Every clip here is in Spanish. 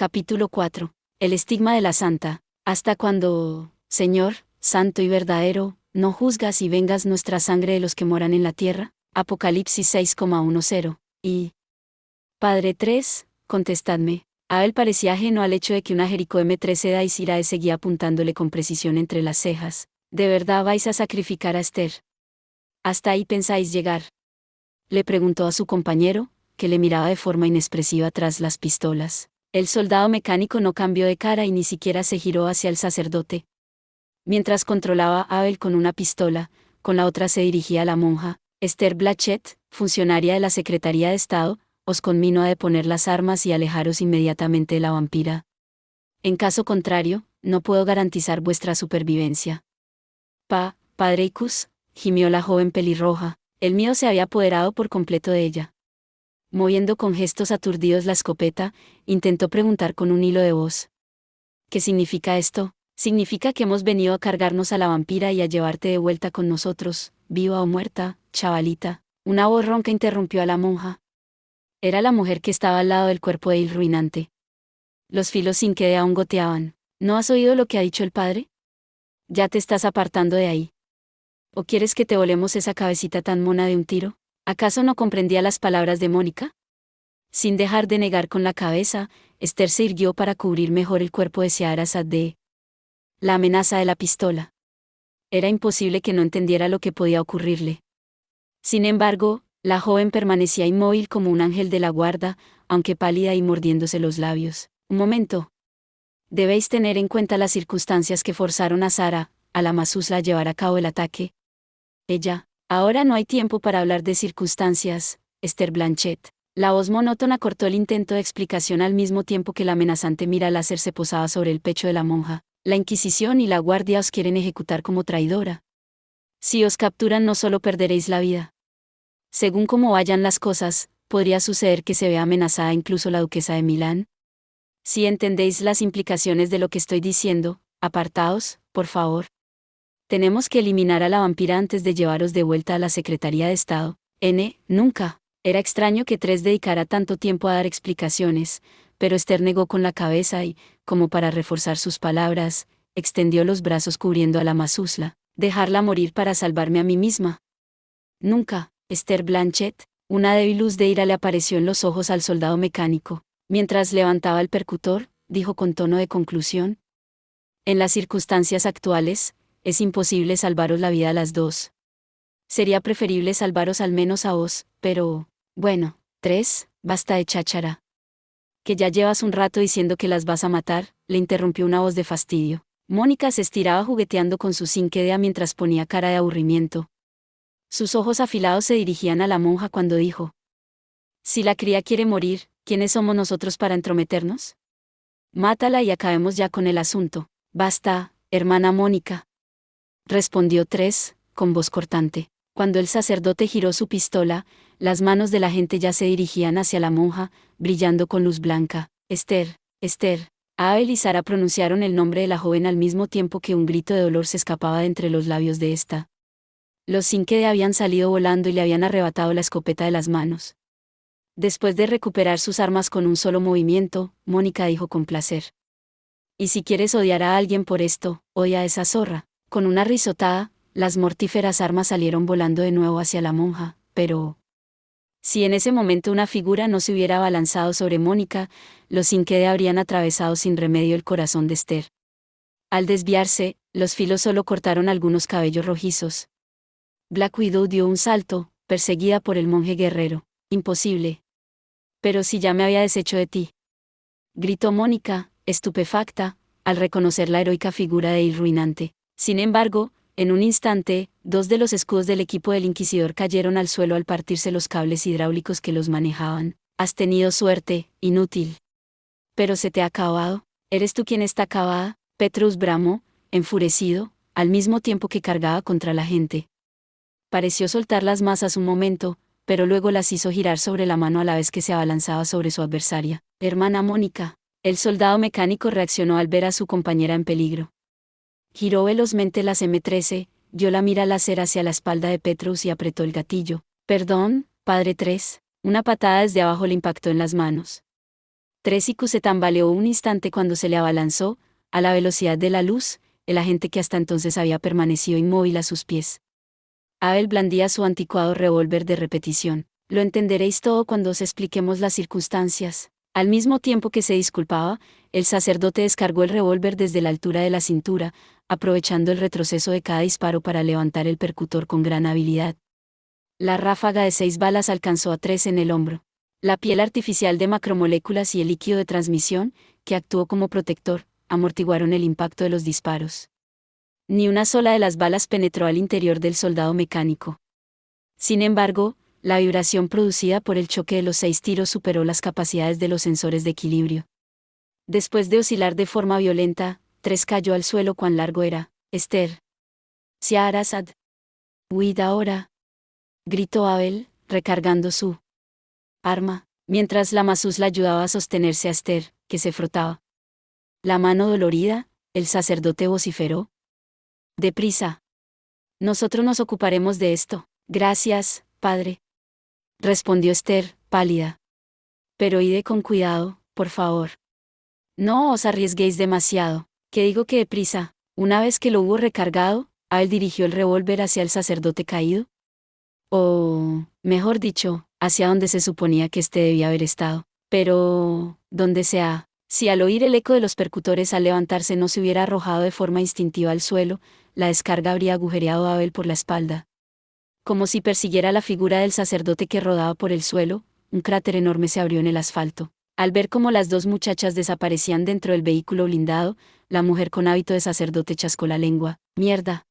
Capítulo 4. El estigma de la santa. Hasta cuando, Señor, santo y verdadero, no juzgas y vengas nuestra sangre de los que moran en la tierra. Apocalipsis 6,10. Y Padre 3, contestadme. Abel parecía ajeno al hecho de que una Jericó M13 y Sirae seguía apuntándole con precisión entre las cejas. ¿De verdad vais a sacrificar a Esther? ¿Hasta ahí pensáis llegar? Le preguntó a su compañero, que le miraba de forma inexpresiva tras las pistolas. El soldado mecánico no cambió de cara y ni siquiera se giró hacia el sacerdote. Mientras controlaba a Abel con una pistola, con la otra se dirigía a la monja. Esther Blanchett, funcionaria de la Secretaría de Estado, os conmino a deponer las armas y alejaros inmediatamente de la vampira. En caso contrario, no puedo garantizar vuestra supervivencia. Padre Icus, gimió la joven pelirroja, el miedo se había apoderado por completo de ella. Moviendo con gestos aturdidos la escopeta, intentó preguntar con un hilo de voz. ¿Qué significa esto? Significa que hemos venido a cargarnos a la vampira y a llevarte de vuelta con nosotros, viva o muerta, chavalita. Una voz ronca interrumpió a la monja. Era la mujer que estaba al lado del cuerpo de Il Ruinante. Los filos sin que aún goteaban. ¿No has oído lo que ha dicho el padre? Ya te estás apartando de ahí. ¿O quieres que te volemos esa cabecita tan mona de un tiro? ¿Acaso no comprendía las palabras de Mónica? Sin dejar de negar con la cabeza, Esther se irguió para cubrir mejor el cuerpo de Scheherazade de la amenaza de la pistola. Era imposible que no entendiera lo que podía ocurrirle. Sin embargo, la joven permanecía inmóvil como un ángel de la guarda, aunque pálida y mordiéndose los labios. Un momento. Debéis tener en cuenta las circunstancias que forzaron a Sara, a la Mazuzla, a llevar a cabo el ataque. Ella. Ahora no hay tiempo para hablar de circunstancias, Esther Blanchett. La voz monótona cortó el intento de explicación al mismo tiempo que la amenazante mira láser se posaba sobre el pecho de la monja. La Inquisición y la Guardia os quieren ejecutar como traidora. Si os capturan no solo perderéis la vida. Según cómo vayan las cosas, podría suceder que se vea amenazada incluso la duquesa de Milán. Si entendéis las implicaciones de lo que estoy diciendo, apartaos, por favor. Tenemos que eliminar a la vampira antes de llevaros de vuelta a la Secretaría de Estado. Nunca. Era extraño que Tres dedicara tanto tiempo a dar explicaciones, pero Esther negó con la cabeza y, como para reforzar sus palabras, extendió los brazos cubriendo a la Mazuzla. Dejarla morir para salvarme a mí misma. Nunca, Esther Blanchett. Una débil luz de ira le apareció en los ojos al soldado mecánico. Mientras levantaba el percutor, dijo con tono de conclusión. En las circunstancias actuales, es imposible salvaros la vida a las dos. Sería preferible salvaros al menos a vos, pero, bueno, Tres, basta de cháchara. Que ya llevas un rato diciendo que las vas a matar, le interrumpió una voz de fastidio. Mónica se estiraba jugueteando con su cinquedea mientras ponía cara de aburrimiento. Sus ojos afilados se dirigían a la monja cuando dijo. Si la cría quiere morir, ¿quiénes somos nosotros para entrometernos? Mátala y acabemos ya con el asunto. Basta, hermana Mónica. Respondió Tres, con voz cortante. Cuando el sacerdote giró su pistola, las manos de la gente ya se dirigían hacia la monja, brillando con luz blanca. Esther, Esther. Abel y Sara pronunciaron el nombre de la joven al mismo tiempo que un grito de dolor se escapaba de entre los labios de esta. Los Cinquede habían salido volando y le habían arrebatado la escopeta de las manos. Después de recuperar sus armas con un solo movimiento, Mónica dijo con placer. Y si quieres odiar a alguien por esto, odia a esa zorra. Con una risotada, las mortíferas armas salieron volando de nuevo hacia la monja, pero... Si en ese momento una figura no se hubiera abalanzado sobre Mónica, los Cinquede habrían atravesado sin remedio el corazón de Esther. Al desviarse, los filos solo cortaron algunos cabellos rojizos. Black Widow dio un salto, perseguida por el monje guerrero. Imposible. Pero si ya me había deshecho de ti. Gritó Mónica, estupefacta, al reconocer la heroica figura de Il Ruinante. Sin embargo, en un instante, dos de los escudos del equipo del Inquisidor cayeron al suelo al partirse los cables hidráulicos que los manejaban. Has tenido suerte, inútil. Pero se te ha acabado. ¿Eres tú quien está acabada? Petrus bramó, enfurecido, al mismo tiempo que cargaba contra la gente. Pareció soltar las masas un momento, pero luego las hizo girar sobre la mano a la vez que se abalanzaba sobre su adversaria. Hermana Mónica. El soldado mecánico reaccionó al ver a su compañera en peligro. Giró velozmente las M13, dio la mira láser hacia la espalda de Petrus y apretó el gatillo. Perdón, padre Tres. Una patada desde abajo le impactó en las manos. Tresicu se tambaleó un instante cuando se le abalanzó, a la velocidad de la luz, el agente que hasta entonces había permanecido inmóvil a sus pies. Abel blandía su anticuado revólver de repetición. Lo entenderéis todo cuando os expliquemos las circunstancias. Al mismo tiempo que se disculpaba, el sacerdote descargó el revólver desde la altura de la cintura, aprovechando el retroceso de cada disparo para levantar el percutor con gran habilidad. La ráfaga de 6 balas alcanzó a 3 en el hombro. La piel artificial de macromoléculas y el líquido de transmisión, que actuó como protector, amortiguaron el impacto de los disparos. Ni una sola de las balas penetró al interior del soldado mecánico. Sin embargo, la vibración producida por el choque de los 6 tiros superó las capacidades de los sensores de equilibrio. Después de oscilar de forma violenta, 3 cayó al suelo. ¿Cuán largo era, Esther? Siarasad. Huid ahora, gritó Abel, recargando su arma, mientras la Masus la ayudaba a sostenerse a Esther, que se frotaba la mano dolorida. El sacerdote vociferó. Deprisa. Nosotros nos ocuparemos de esto. Gracias, padre, respondió Esther, pálida. Pero ide con cuidado, por favor. No os arriesguéis demasiado. Que digo que deprisa. Una vez que lo hubo recargado, Abel dirigió el revólver hacia el sacerdote caído. O, mejor dicho, hacia donde se suponía que éste debía haber estado. Pero, donde sea, si al oír el eco de los percutores al levantarse no se hubiera arrojado de forma instintiva al suelo, la descarga habría agujereado a Abel por la espalda. Como si persiguiera la figura del sacerdote que rodaba por el suelo, un cráter enorme se abrió en el asfalto. Al ver cómo las 2 muchachas desaparecían dentro del vehículo blindado, la mujer con hábito de sacerdote chascó la lengua. ¡Mierda!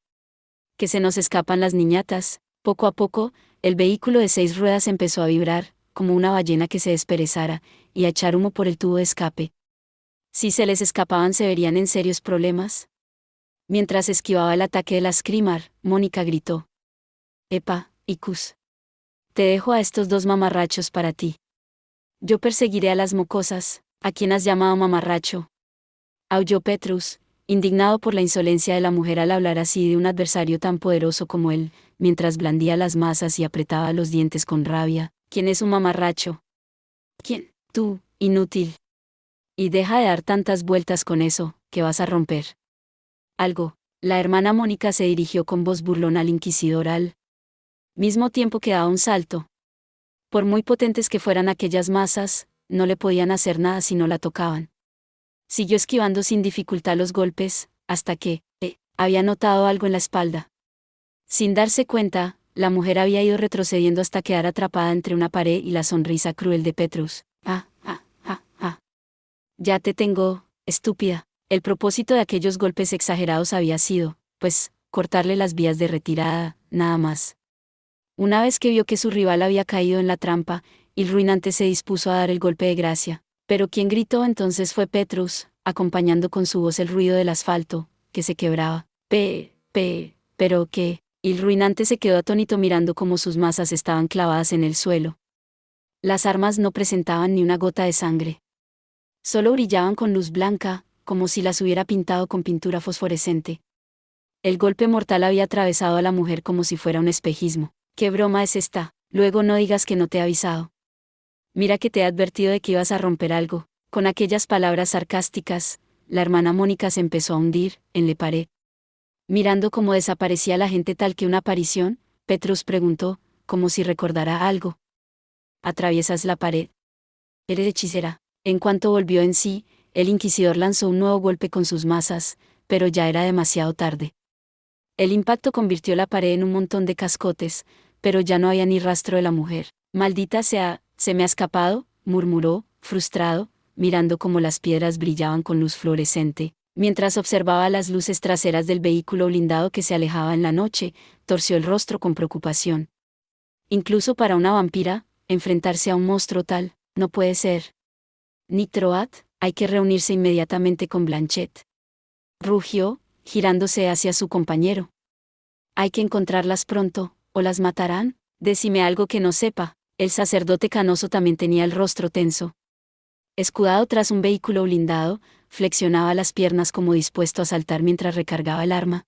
Que se nos escapan las niñatas. Poco a poco, el vehículo de 6 ruedas empezó a vibrar, como una ballena que se desperezara, y a echar humo por el tubo de escape. Si se les escapaban se verían en serios problemas. Mientras esquivaba el ataque de la Screamer, Mónica gritó. Epa, Icus. Te dejo a estos 2 mamarrachos para ti. Yo perseguiré a las mocosas. ¿A quién has llamado mamarracho? Aulló Petrus, indignado por la insolencia de la mujer al hablar así de un adversario tan poderoso como él, mientras blandía las masas y apretaba los dientes con rabia. ¿Quién es un mamarracho? ¿Quién? Tú, inútil. Y deja de dar tantas vueltas con eso, que vas a romper algo. La hermana Mónica se dirigió con voz burlona al inquisidor al mismo tiempo que daba un salto. Por muy potentes que fueran aquellas masas, no le podían hacer nada si no la tocaban. Siguió esquivando sin dificultad los golpes, hasta que, había notado algo en la espalda. Sin darse cuenta, la mujer había ido retrocediendo hasta quedar atrapada entre una pared y la sonrisa cruel de Petrus. Ya te tengo, estúpida. El propósito de aquellos golpes exagerados había sido, pues, cortarle las vías de retirada, nada más. Una vez que vio que su rival había caído en la trampa, el ruinante se dispuso a dar el golpe de gracia. Pero quien gritó entonces fue Petrus, acompañando con su voz el ruido del asfalto, que se quebraba. Pero qué. El ruinante se quedó atónito mirando cómo sus masas estaban clavadas en el suelo. Las armas no presentaban ni una gota de sangre. Solo brillaban con luz blanca, como si las hubiera pintado con pintura fosforescente. El golpe mortal había atravesado a la mujer como si fuera un espejismo. ¿Qué broma es esta? Luego no digas que no te he avisado. Mira que te he advertido de que ibas a romper algo. Con aquellas palabras sarcásticas, la hermana Mónica se empezó a hundir en la pared. Mirando cómo desaparecía la gente tal que una aparición, Petrus preguntó, como si recordara algo. ¿Atraviesas la pared? Eres hechicera. En cuanto volvió en sí, el inquisidor lanzó un nuevo golpe con sus masas, pero ya era demasiado tarde. El impacto convirtió la pared en un montón de cascotes, pero ya no había ni rastro de la mujer. Maldita sea, se me ha escapado, murmuró, frustrado, mirando cómo las piedras brillaban con luz fluorescente. Mientras observaba las luces traseras del vehículo blindado que se alejaba en la noche, torció el rostro con preocupación. Incluso para una vampira, enfrentarse a un monstruo tal, no puede ser. Nitroat, hay que reunirse inmediatamente con Blanchett. Rugió, girándose hacia su compañero. Hay que encontrarlas pronto, o las matarán. Decime algo que no sepa. El sacerdote canoso también tenía el rostro tenso. Escudado tras un vehículo blindado, flexionaba las piernas como dispuesto a saltar mientras recargaba el arma.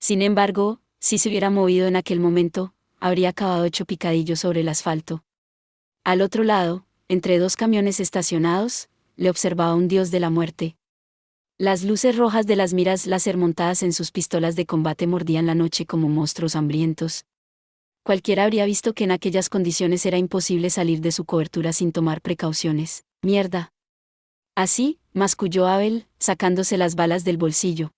Sin embargo, si se hubiera movido en aquel momento, habría acabado hecho picadillo sobre el asfalto. Al otro lado, entre 2 camiones estacionados, le observaba un dios de la muerte. Las luces rojas de las miras láser montadas en sus pistolas de combate mordían la noche como monstruos hambrientos. Cualquiera habría visto que en aquellas condiciones era imposible salir de su cobertura sin tomar precauciones. Mierda. Así, masculló Abel, sacándose las balas del bolsillo.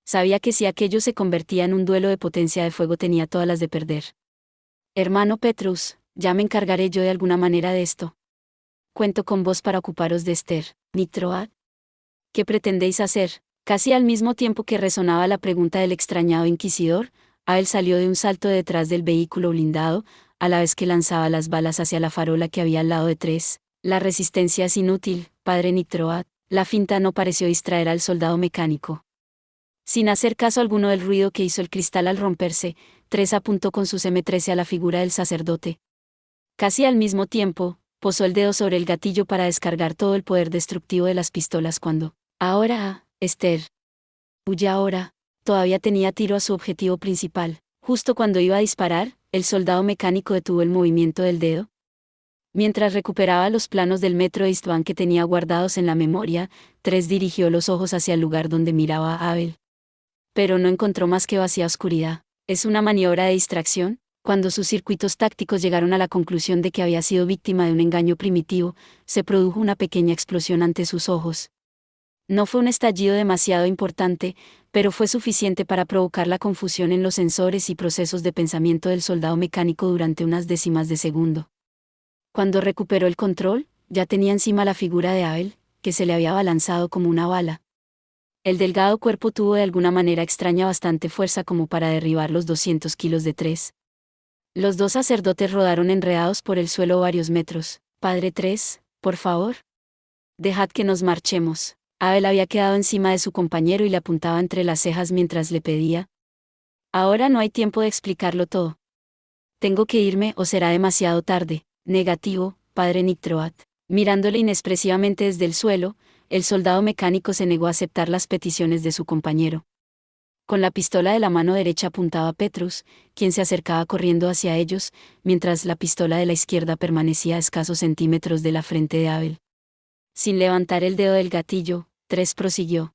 Sabía que si aquello se convertía en un duelo de potencia de fuego tenía todas las de perder. Hermano Petrus, ya me encargaré yo de alguna manera de esto. Cuento con vos para ocuparos de Esther, Nitroad. ¿Qué pretendéis hacer? Casi al mismo tiempo que resonaba la pregunta del extrañado inquisidor, Abel salió de un salto de detrás del vehículo blindado, a la vez que lanzaba las balas hacia la farola que había al lado de tres. La resistencia es inútil, padre Nitroad. La finta no pareció distraer al soldado mecánico. Sin hacer caso alguno del ruido que hizo el cristal al romperse, Tres apuntó con sus M13 a la figura del sacerdote. Casi al mismo tiempo, posó el dedo sobre el gatillo para descargar todo el poder destructivo de las pistolas cuando... Ahora, Esther. Huye ahora. Todavía tenía tiro a su objetivo principal. Justo cuando iba a disparar, el soldado mecánico detuvo el movimiento del dedo. Mientras recuperaba los planos del metro East Van que tenía guardados en la memoria, Tres dirigió los ojos hacia el lugar donde miraba a Abel. Pero no encontró más que vacía oscuridad. ¿Es una maniobra de distracción? Cuando sus circuitos tácticos llegaron a la conclusión de que había sido víctima de un engaño primitivo, se produjo una pequeña explosión ante sus ojos. No fue un estallido demasiado importante, pero fue suficiente para provocar la confusión en los sensores y procesos de pensamiento del soldado mecánico durante unas décimas de segundo. Cuando recuperó el control, ya tenía encima la figura de Abel, que se le había abalanzado como una bala. El delgado cuerpo tuvo de alguna manera extraña bastante fuerza como para derribar los 200 kilos de Tres. Los dos sacerdotes rodaron enredados por el suelo varios metros. Padre Tres, por favor. Dejad que nos marchemos. Abel había quedado encima de su compañero y le apuntaba entre las cejas mientras le pedía. Ahora no hay tiempo de explicarlo todo. Tengo que irme o será demasiado tarde. Negativo, padre Nitroad. Mirándole inexpresivamente desde el suelo, el soldado mecánico se negó a aceptar las peticiones de su compañero. Con la pistola de la mano derecha apuntaba a Petrus, quien se acercaba corriendo hacia ellos, mientras la pistola de la izquierda permanecía a escasos centímetros de la frente de Abel. Sin levantar el dedo del gatillo, Tres prosiguió.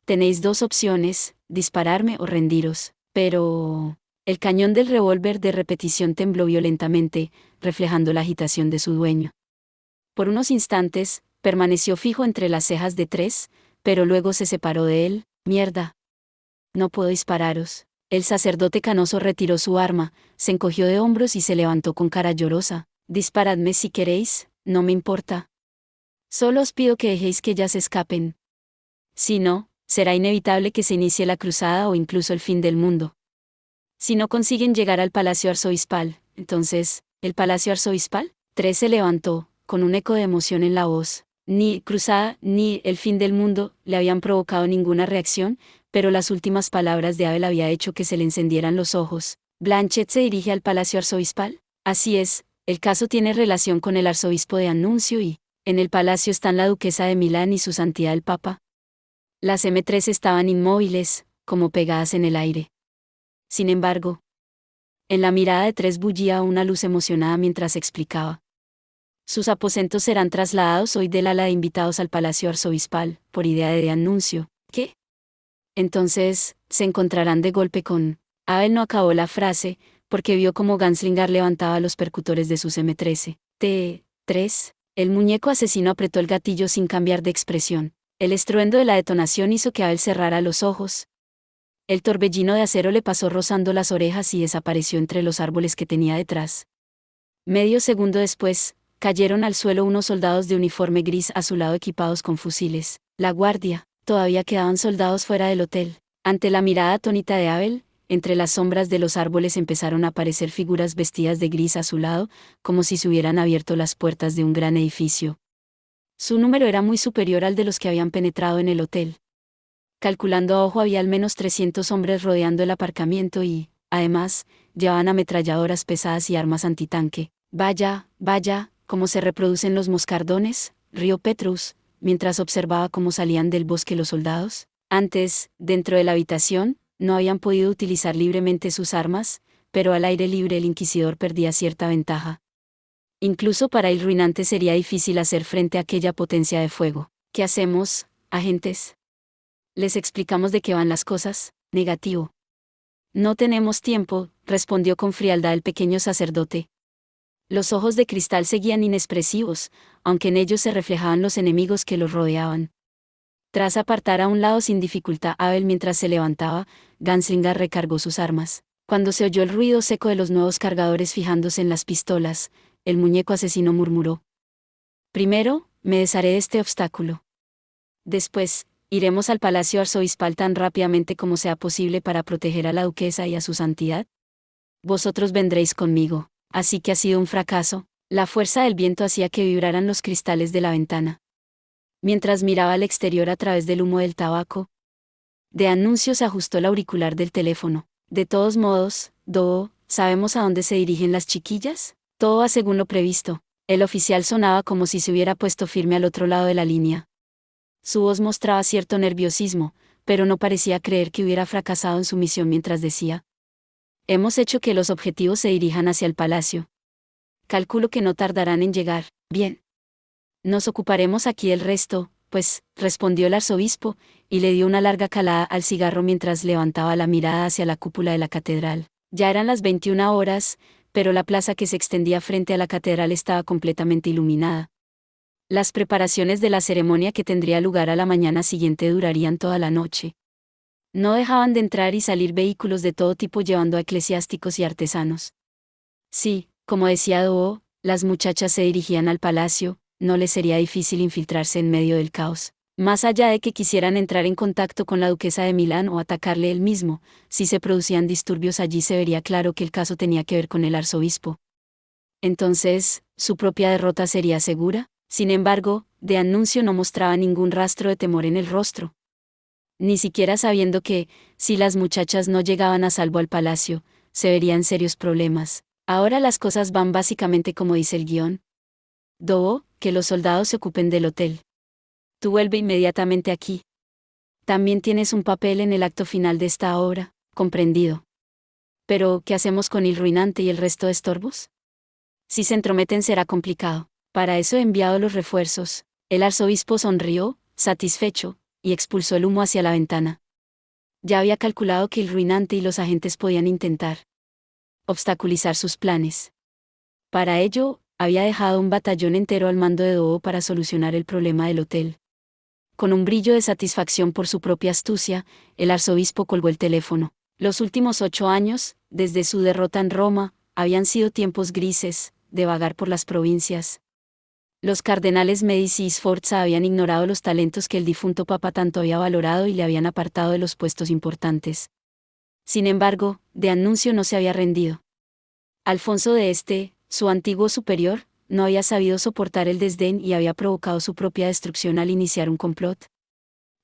Tenéis dos opciones, dispararme o rendiros, pero... El cañón del revólver de repetición tembló violentamente, reflejando la agitación de su dueño. Por unos instantes, permaneció fijo entre las cejas de Tres, pero luego se separó de él. Mierda. No puedo dispararos. El sacerdote canoso retiró su arma, se encogió de hombros y se levantó con cara llorosa. Disparadme si queréis, no me importa. Solo os pido que dejéis que ellas escapen. Si no, será inevitable que se inicie la cruzada o incluso el fin del mundo. Si no consiguen llegar al Palacio Arzobispal, entonces, ¿el Palacio Arzobispal? Tres se levantó, con un eco de emoción en la voz. Ni cruzada, ni el fin del mundo le habían provocado ninguna reacción, pero las últimas palabras de Abel había hecho que se le encendieran los ojos. ¿Blanchett se dirige al Palacio Arzobispal? Así es, el caso tiene relación con el arzobispo de Annuncio y, en el palacio están la duquesa de Milán y su santidad el Papa. Las M3 estaban inmóviles, como pegadas en el aire. Sin embargo, en la mirada de Tres bullía una luz emocionada mientras explicaba. Sus aposentos serán trasladados hoy del ala de invitados al Palacio Arzobispal, por idea de Annuncio. ¿Qué? Entonces, se encontrarán de golpe con... Abel no acabó la frase, porque vio cómo Ganslinger levantaba los percutores de sus M13. T3. El muñeco asesino apretó el gatillo sin cambiar de expresión. El estruendo de la detonación hizo que Abel cerrara los ojos. El torbellino de acero le pasó rozando las orejas y desapareció entre los árboles que tenía detrás. Medio segundo después, cayeron al suelo unos soldados de uniforme gris azulado equipados con fusiles. La guardia. Todavía quedaban soldados fuera del hotel. Ante la mirada atónita de Abel, entre las sombras de los árboles empezaron a aparecer figuras vestidas de gris azulado, como si se hubieran abierto las puertas de un gran edificio. Su número era muy superior al de los que habían penetrado en el hotel. Calculando a ojo había al menos 300 hombres rodeando el aparcamiento y, además, llevaban ametralladoras pesadas y armas antitanque. Vaya, cómo se reproducen los moscardones, rió Petrus, mientras observaba cómo salían del bosque los soldados. Antes, dentro de la habitación, no habían podido utilizar libremente sus armas, pero al aire libre el inquisidor perdía cierta ventaja. Incluso para el ruinante sería difícil hacer frente a aquella potencia de fuego. ¿Qué hacemos, agentes? ¿Les explicamos de qué van las cosas? Negativo. No tenemos tiempo, respondió con frialdad el pequeño sacerdote. Los ojos de cristal seguían inexpresivos, aunque en ellos se reflejaban los enemigos que los rodeaban. Tras apartar a un lado sin dificultad a Abel mientras se levantaba, Ganslinger recargó sus armas. Cuando se oyó el ruido seco de los nuevos cargadores fijándose en las pistolas, el muñeco asesino murmuró: primero, me desharé de este obstáculo. Después, iremos al palacio arzobispal tan rápidamente como sea posible para proteger a la duquesa y a su santidad. Vosotros vendréis conmigo. Así que ha sido un fracaso. La fuerza del viento hacía que vibraran los cristales de la ventana. Mientras miraba al exterior a través del humo del tabaco, de anuncio se ajustó el auricular del teléfono. De todos modos, Doo, ¿sabemos a dónde se dirigen las chiquillas? Todo va según lo previsto. El oficial sonaba como si se hubiera puesto firme al otro lado de la línea. Su voz mostraba cierto nerviosismo, pero no parecía creer que hubiera fracasado en su misión mientras decía: hemos hecho que los objetivos se dirijan hacia el palacio. Calculo que no tardarán en llegar. Bien. Nos ocuparemos aquí del resto, pues, respondió el arzobispo, y le dio una larga calada al cigarro mientras levantaba la mirada hacia la cúpula de la catedral. Ya eran las 21 horas, pero la plaza que se extendía frente a la catedral estaba completamente iluminada. Las preparaciones de la ceremonia que tendría lugar a la mañana siguiente durarían toda la noche. No dejaban de entrar y salir vehículos de todo tipo llevando a eclesiásticos y artesanos. Sí, como decía Doo, las muchachas se dirigían al palacio, no les sería difícil infiltrarse en medio del caos. Más allá de que quisieran entrar en contacto con la duquesa de Milán o atacarle él mismo, si se producían disturbios allí se vería claro que el caso tenía que ver con el arzobispo. Entonces, ¿su propia derrota sería segura? Sin embargo, de anuncio no mostraba ningún rastro de temor en el rostro. Ni siquiera sabiendo que, si las muchachas no llegaban a salvo al palacio, se verían serios problemas. Ahora las cosas van básicamente como dice el guión. Doo, que los soldados se ocupen del hotel. Tú vuelve inmediatamente aquí. También tienes un papel en el acto final de esta obra, comprendido. Pero, ¿qué hacemos con el ruinante y el resto de estorbos? Si se entrometen será complicado. Para eso he enviado los refuerzos. El arzobispo sonrió, satisfecho, y expulsó el humo hacia la ventana. Ya había calculado que el ruinante y los agentes podían intentar obstaculizar sus planes. Para ello, había dejado un batallón entero al mando de Doo para solucionar el problema del hotel. Con un brillo de satisfacción por su propia astucia, el arzobispo colgó el teléfono. Los últimos 8 años, desde su derrota en Roma, habían sido tiempos grises, de vagar por las provincias. Los cardenales Medici y Sforza habían ignorado los talentos que el difunto papa tanto había valorado y le habían apartado de los puestos importantes. Sin embargo, de anuncio no se había rendido. Alfonso de Este, su antiguo superior, no había sabido soportar el desdén y había provocado su propia destrucción al iniciar un complot.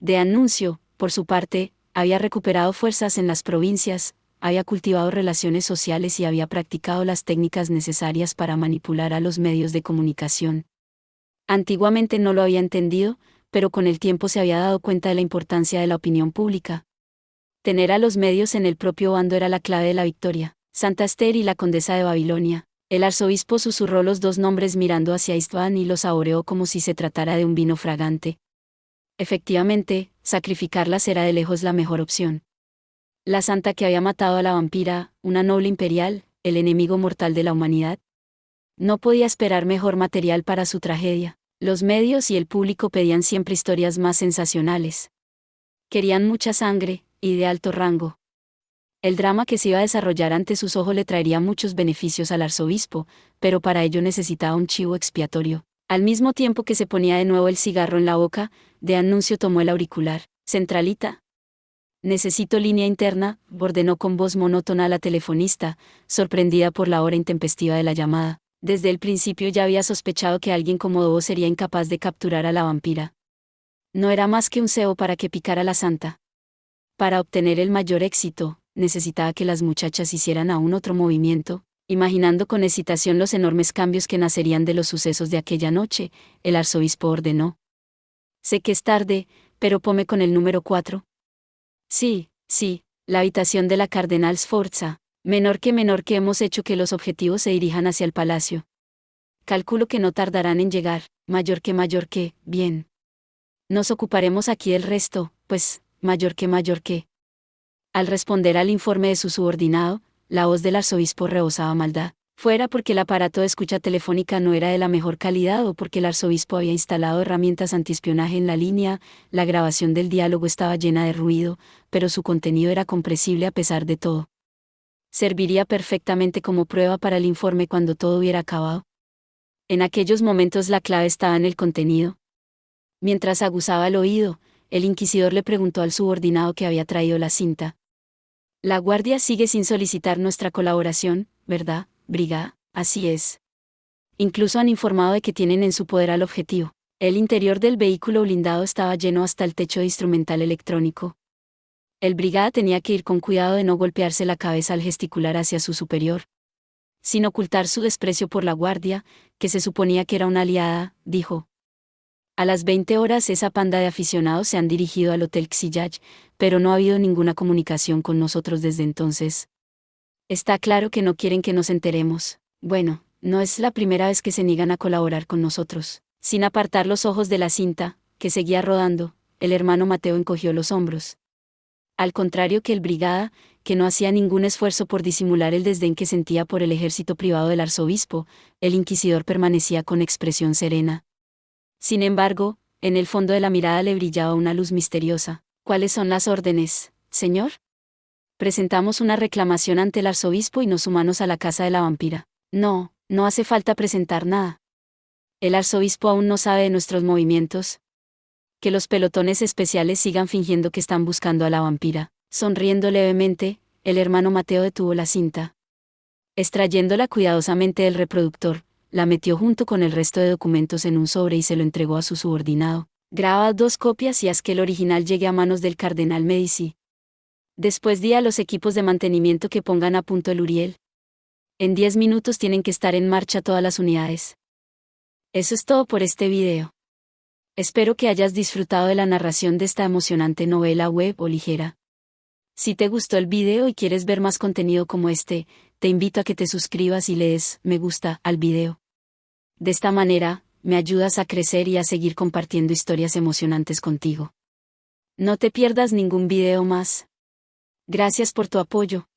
De anuncio, por su parte, había recuperado fuerzas en las provincias, había cultivado relaciones sociales y había practicado las técnicas necesarias para manipular a los medios de comunicación. Antiguamente no lo había entendido, pero con el tiempo se había dado cuenta de la importancia de la opinión pública. Tener a los medios en el propio bando era la clave de la victoria. Santa Esther y la condesa de Babilonia. El arzobispo susurró los dos nombres mirando hacia Istvan y los saboreó como si se tratara de un vino fragante. Efectivamente, sacrificarlas era de lejos la mejor opción. La santa que había matado a la vampira, una noble imperial, el enemigo mortal de la humanidad. No podía esperar mejor material para su tragedia. Los medios y el público pedían siempre historias más sensacionales. Querían mucha sangre, y de alto rango. El drama que se iba a desarrollar ante sus ojos le traería muchos beneficios al arzobispo, pero para ello necesitaba un chivo expiatorio. Al mismo tiempo que se ponía de nuevo el cigarro en la boca, de anuncio tomó el auricular. «Centralita. Necesito línea interna», ordenó con voz monótona a la telefonista, sorprendida por la hora intempestiva de la llamada. Desde el principio ya había sospechado que alguien como Doo sería incapaz de capturar a la vampira. No era más que un cebo para que picara la santa. Para obtener el mayor éxito, necesitaba que las muchachas hicieran aún otro movimiento. Imaginando con excitación los enormes cambios que nacerían de los sucesos de aquella noche, el arzobispo ordenó: «Sé que es tarde, pero ponme con el número 4. Sí, la habitación de la cardenal Sforza. Menor que hemos hecho que los objetivos se dirijan hacia el palacio». Calculo que no tardarán en llegar, mayor que, bien. Nos ocuparemos aquí del resto, pues, mayor que. Al responder al informe de su subordinado, la voz del arzobispo rebosaba maldad. Fuera porque el aparato de escucha telefónica no era de la mejor calidad o porque el arzobispo había instalado herramientas antiespionaje en la línea, la grabación del diálogo estaba llena de ruido, pero su contenido era comprensible a pesar de todo. Serviría perfectamente como prueba para el informe cuando todo hubiera acabado. En aquellos momentos la clave estaba en el contenido. Mientras aguzaba el oído, el inquisidor le preguntó al subordinado que había traído la cinta. La guardia sigue sin solicitar nuestra colaboración, ¿verdad, brigada? Así es. Incluso han informado de que tienen en su poder al objetivo. El interior del vehículo blindado estaba lleno hasta el techo de instrumental electrónico. El brigada tenía que ir con cuidado de no golpearse la cabeza al gesticular hacia su superior. Sin ocultar su desprecio por la guardia, que se suponía que era una aliada, dijo. A las 20 horas esa panda de aficionados se han dirigido al Hotel Xillage, pero no ha habido ninguna comunicación con nosotros desde entonces. Está claro que no quieren que nos enteremos. Bueno, no es la primera vez que se niegan a colaborar con nosotros. Sin apartar los ojos de la cinta, que seguía rodando, el hermano Mateo encogió los hombros. Al contrario que el brigada, que no hacía ningún esfuerzo por disimular el desdén que sentía por el ejército privado del arzobispo, el inquisidor permanecía con expresión serena. Sin embargo, en el fondo de la mirada le brillaba una luz misteriosa. ¿Cuáles son las órdenes, señor? Presentamos una reclamación ante el arzobispo y nos sumamos a la casa de la vampira. No, no hace falta presentar nada. El arzobispo aún no sabe de nuestros movimientos. Que los pelotones especiales sigan fingiendo que están buscando a la vampira. Sonriendo levemente, el hermano Mateo detuvo la cinta. Extrayéndola cuidadosamente del reproductor, la metió junto con el resto de documentos en un sobre y se lo entregó a su subordinado. Graba 2 copias y haz que el original llegue a manos del cardenal Medici. Después di a los equipos de mantenimiento que pongan a punto el Uriel. En 10 minutos tienen que estar en marcha todas las unidades. Eso es todo por este video. Espero que hayas disfrutado de la narración de esta emocionante novela web o ligera. Si te gustó el video y quieres ver más contenido como este, te invito a que te suscribas y le des me gusta al video. De esta manera, me ayudas a crecer y a seguir compartiendo historias emocionantes contigo. No te pierdas ningún video más. Gracias por tu apoyo.